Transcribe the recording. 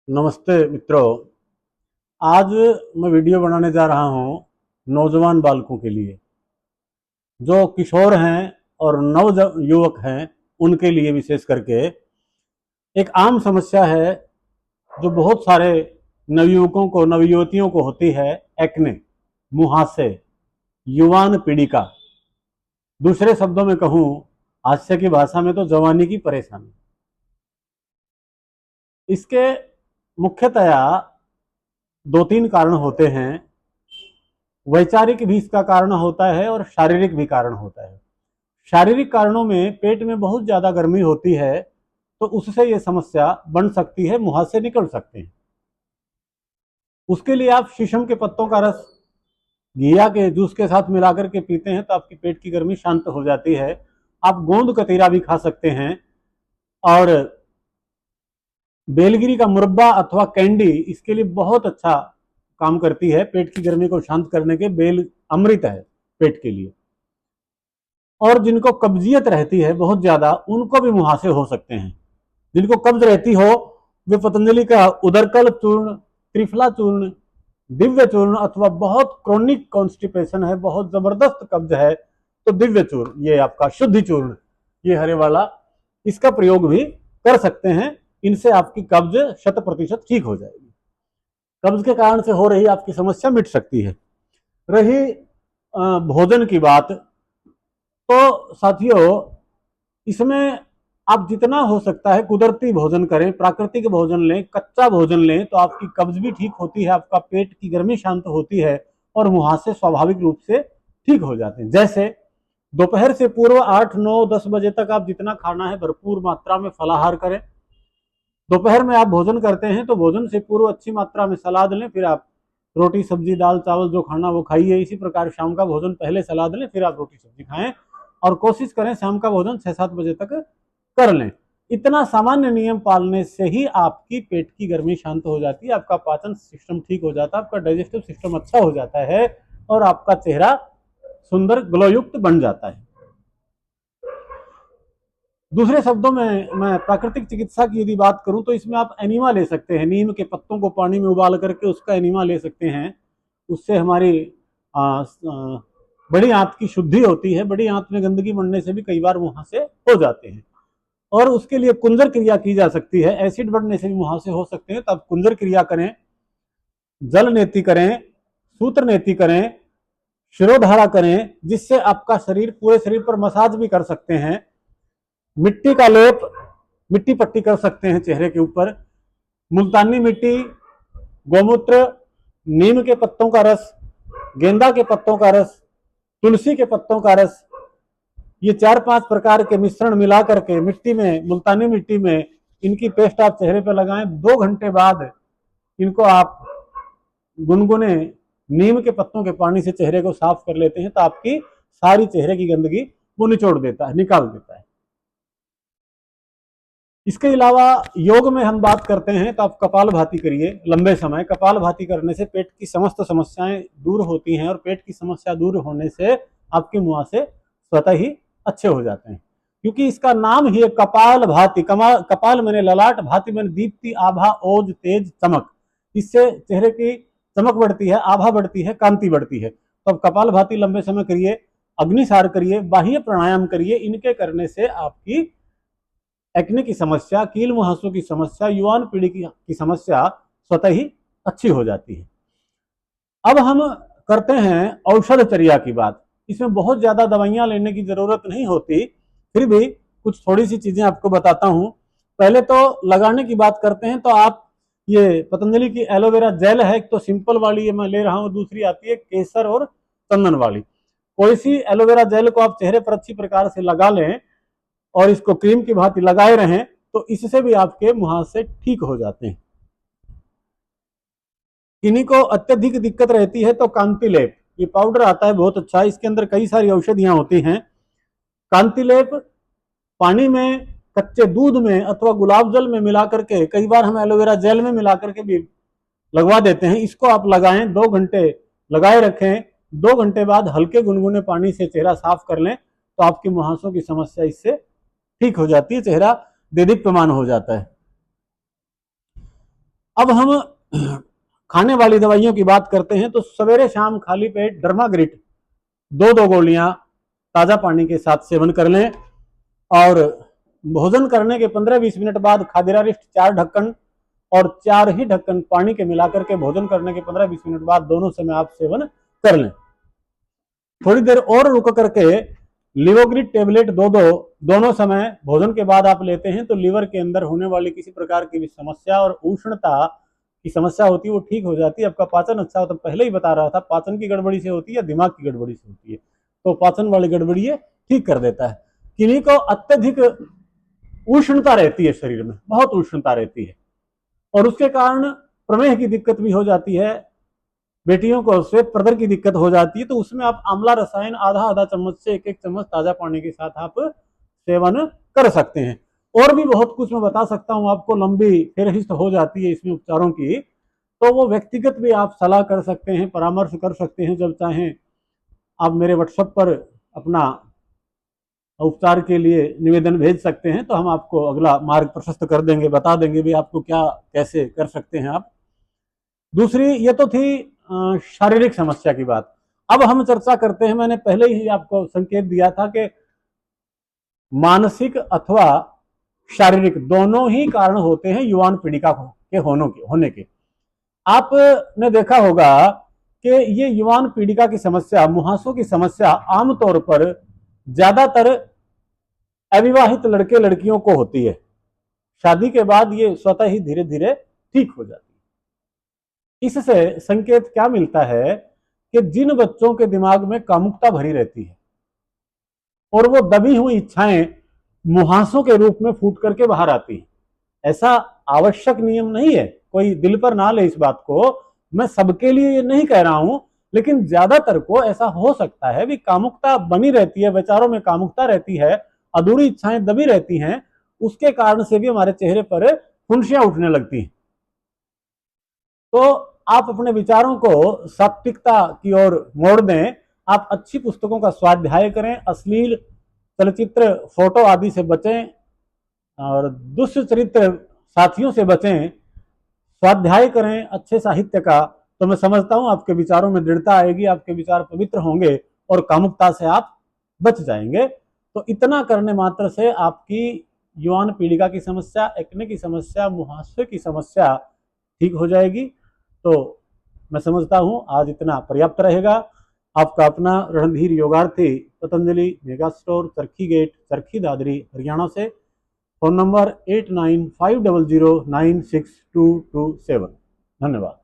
नमस्ते मित्रों। आज मैं वीडियो बनाने जा रहा हूं नौजवान बालकों के लिए, जो किशोर हैं और नव युवक हैं उनके लिए विशेष करके। एक आम समस्या है जो बहुत सारे नवयुवकों को नवयुवतियों को होती है। एक्ने, मुहासे, युवान पीढ़ी का, दूसरे शब्दों में कहूं, हास्य की भाषा में तो जवानी की परेशानी। इसके मुख्यतया दो तीन कारण होते हैं। वैचारिक भी इसका कारण होता है और शारीरिक भी कारण होता है। शारीरिक कारणों में पेट में बहुत ज्यादा गर्मी होती है, तो उससे ये समस्या बन सकती है, मुहासे निकल सकते हैं। उसके लिए आप शीशम के पत्तों का रस घिया के जूस के साथ मिलाकर के पीते हैं तो आपकी पेट की गर्मी शांत हो जाती है। आप गोंद कतीरा भी खा सकते हैं, और बेलगिरी का मुरब्बा अथवा कैंडी इसके लिए बहुत अच्छा काम करती है। पेट की गर्मी को शांत करने के बेल अमृत है पेट के लिए। और जिनको कब्जियत रहती है बहुत ज्यादा, उनको भी मुहासे हो सकते हैं। जिनको कब्ज रहती हो, वे पतंजलि का उदरकल चूर्ण, त्रिफला चूर्ण, दिव्य चूर्ण, अथवा बहुत क्रोनिक कॉन्स्टिपेशन है, बहुत जबरदस्त कब्ज है, तो दिव्य चूर्ण, ये आपका शुद्धि चूर्ण, ये हरे वाला, इसका प्रयोग भी कर सकते हैं। इनसे आपकी कब्ज 100% ठीक हो जाएगी। कब्ज के कारण से हो रही आपकी समस्या मिट सकती है। रही भोजन की बात, तो साथियों, इसमें आप जितना हो सकता है कुदरती भोजन करें, प्राकृतिक भोजन लें, कच्चा भोजन लें, तो आपकी कब्ज भी ठीक होती है, आपका पेट की गर्मी शांत होती है, और मुहासे स्वाभाविक रूप से ठीक हो जाते हैं। जैसे दोपहर से पूर्व 8 9 10 बजे तक आप जितना खाना है भरपूर मात्रा में फलाहार करें। दोपहर में आप भोजन करते हैं तो भोजन से पूर्व अच्छी मात्रा में सलाद लें, फिर आप रोटी सब्जी दाल चावल जो खाना वो खाइए। इसी प्रकार शाम का भोजन पहले सलाद लें, फिर आप रोटी सब्जी खाएं, और कोशिश करें शाम का भोजन 6 7 बजे तक कर लें। इतना सामान्य नियम पालने से ही आपकी पेट की गर्मी शांत हो जाती है, आपका पाचन सिस्टम ठीक हो जाता है, आपका डाइजेस्टिव सिस्टम अच्छा हो जाता है, और आपका चेहरा सुंदर ग्लोयुक्त बन जाता है। दूसरे शब्दों में मैं प्राकृतिक चिकित्सा की यदि बात करूं, तो इसमें आप एनिमा ले सकते हैं। नीम के पत्तों को पानी में उबाल करके उसका एनिमा ले सकते हैं। उससे हमारी बड़ी आंत की शुद्धि होती है। बड़ी आंत में गंदगी बढ़ने से भी कई बार मुहासे हो जाते हैं, और उसके लिए कुंजर क्रिया की जा सकती है। एसिड बढ़ने से भी मुहासे हो सकते हैं, तो आप कुंजर क्रिया करें, जल नेति करें, सूत्र नेति करें, शिरोधारा करें, जिससे आपका शरीर, पूरे शरीर पर मसाज भी कर सकते हैं। मिट्टी का लेप, मिट्टी पट्टी कर सकते हैं चेहरे के ऊपर। मुल्तानी मिट्टी, गोमूत्र, नीम के पत्तों का रस, गेंदा के पत्तों का रस, तुलसी के पत्तों का रस, ये 4 5 प्रकार के मिश्रण मिला करके मिट्टी में, मुल्तानी मिट्टी में, इनकी पेस्ट आप चेहरे पर लगाएं। 2 घंटे बाद इनको आप गुनगुने नीम के पत्तों के पानी से चेहरे को साफ कर लेते हैं, तो आपकी सारी चेहरे की गंदगी वो निचोड़ देता है, निकाल देता है। इसके अलावा योग में हम बात करते हैं तो आप कपाल भाती करिए लंबे समय। कपाल भाती करने से पेट की समस्त समस्याएं दूर होती हैं, और पेट की समस्या दूर होने से आपके मुहासे स्वतः ही अच्छे हो जाते हैं। क्योंकि इसका नाम ही है कपाल भाती। कपाल मैंने ललाट, भाती मैंने दीप्ति, आभा, ओज, तेज, चमक। इससे चेहरे की चमक बढ़ती है, आभा बढ़ती है, कांति बढ़ती है। तो अब कपाल भाती लंबे समय करिए, अग्निसार करिए, बाह्य प्राणायाम करिए। इनके करने से आपकी एक्ने की समस्या, कील मुहासों की समस्या, युवान पीढ़ी की समस्या स्वतः ही अच्छी हो जाती है। अब हम करते हैं औषधचर्या की बात। इसमें बहुत ज्यादा दवाइयां लेने की जरूरत नहीं होती, फिर भी कुछ थोड़ी सी चीजें आपको बताता हूं। पहले तो लगाने की बात करते हैं, तो आप ये पतंजलि की एलोवेरा जेल है, एक तो सिंपल वाली ये मैं ले रहा हूं, दूसरी आती है केसर और चंदन वाली। कोई सी एलोवेरा जेल को आप चेहरे पर अच्छी प्रकार से लगा लें, और इसको क्रीम की भांति लगाए रहें, तो इससे भी आपके मुहासे ठीक हो जाते हैं। किन्हीं को अत्यधिक दिक्कत रहती है तो कांति लेप, ये पाउडर आता है बहुत अच्छा, इसके अंदर कई सारी औषधियां होती हैं। कांति लेप पानी में, कच्चे दूध में, अथवा गुलाब जल में मिला करके, कई बार हम एलोवेरा जेल में मिला करके भी लगवा देते हैं। इसको आप लगाएं, 2 घंटे लगाए रखें। 2 घंटे बाद हल्के गुनगुने पानी से चेहरा साफ कर लें, तो आपकी मुहासों की समस्या इससे ठीक हो जाती है, चेहरा देदीप्यमान हो जाता है। अब हम खाने वाली दवाइयों की बात करते हैं तो सवेरे शाम खाली पेट डर्माग्रिट 2-2 गोलियां ताजा पानी के साथ सेवन कर लें, और भोजन करने के 15-20 मिनट बाद खादिरारिष्ट 4 ढक्कन और 4 ही ढक्कन पानी के मिलाकर के भोजन करने के 15-20 मिनट बाद दोनों समय आप सेवन कर लें। थोड़ी देर और रुक करके लिवोग्रिड टेबलेट 2-2 दोनों समय भोजन के बाद आप लेते हैं तो लीवर के अंदर होने वाली किसी प्रकार की भी समस्या और उष्णता की समस्या होती है वो ठीक हो जाती है। आपका पाचन अच्छा होता है, पहले ही बता रहा था, पाचन की गड़बड़ी से होती है या दिमाग की गड़बड़ी से होती है, तो पाचन वाली गड़बड़ी ठीक कर देता है। किन्हीं को अत्यधिक उष्णता रहती है, शरीर में बहुत उष्णता रहती है और उसके कारण प्रमेह की दिक्कत भी हो जाती है, बेटियों को श्वेत प्रदर की दिक्कत हो जाती है, तो उसमें आप आंवला रसायन आधा चम्मच से 1-1 चम्मच ताजा पानी के साथ आप सेवन कर सकते हैं। और भी बहुत कुछ मैं बता सकता हूं आपको, लंबी फेहरिस्त हो जाती है इसमें उपचारों की, तो वो व्यक्तिगत भी आप सलाह कर सकते हैं, परामर्श कर सकते हैं। जब चाहें आप मेरे व्हाट्सएप पर अपना उपचार के लिए निवेदन भेज सकते हैं, तो हम आपको अगला मार्ग प्रशस्त कर देंगे, बता देंगे भी आपको क्या कैसे कर सकते हैं आप। दूसरी ये तो थी शारीरिक समस्या की बात। अब हम चर्चा करते हैं, मैंने पहले ही आपको संकेत दिया था कि मानसिक अथवा शारीरिक दोनों ही कारण होते हैं युवान पीढ़ी के होने के। आपने देखा होगा कि ये युवान पीड़िका की समस्या, मुहासों की समस्या आमतौर पर ज्यादातर अविवाहित लड़के लड़कियों को होती है। शादी के बाद ये स्वतः ही धीरे धीरे ठीक हो जाती है। इससे संकेत क्या मिलता है कि जिन बच्चों के दिमाग में कामुकता भरी रहती है और वो दबी हुई इच्छाएं मुहासों के रूप में फूट करके बाहर आती है, ऐसा आवश्यक नियम नहीं है, कोई दिल पर ना ले इस बात को, मैं सबके लिए ये नहीं कह रहा हूं, लेकिन ज्यादातर को ऐसा हो सकता है भी कामुकता बनी रहती है, विचारों में कामुकता रहती है, अधूरी इच्छाएं दबी रहती हैं, उसके कारण से भी हमारे चेहरे पर फुंसियां उठने लगती हैं। तो आप अपने विचारों को सात्विकता की ओर मोड़ दें, आप अच्छी पुस्तकों का स्वाध्याय करें, अश्लील चलचित्र फोटो आदि से बचें और दुष्चरित्र साथियों से बचें, स्वाध्याय करें अच्छे साहित्य का, तो मैं समझता हूं आपके विचारों में दृढ़ता आएगी, आपके विचार पवित्र होंगे और कामुकता से आप बच जाएंगे। तो इतना करने मात्र से आपकी युवान पीड़िका की समस्या, एक्ने की समस्या, मुहासे की समस्या ठीक हो जाएगी। तो मैं समझता हूं आज इतना पर्याप्त रहेगा। आपका अपना रणधीर योगार्थी, पतंजलि मेगा स्टोर, चरखी गेट, चरखी दादरी, हरियाणा से। Phone number 8950096227। धन्यवाद।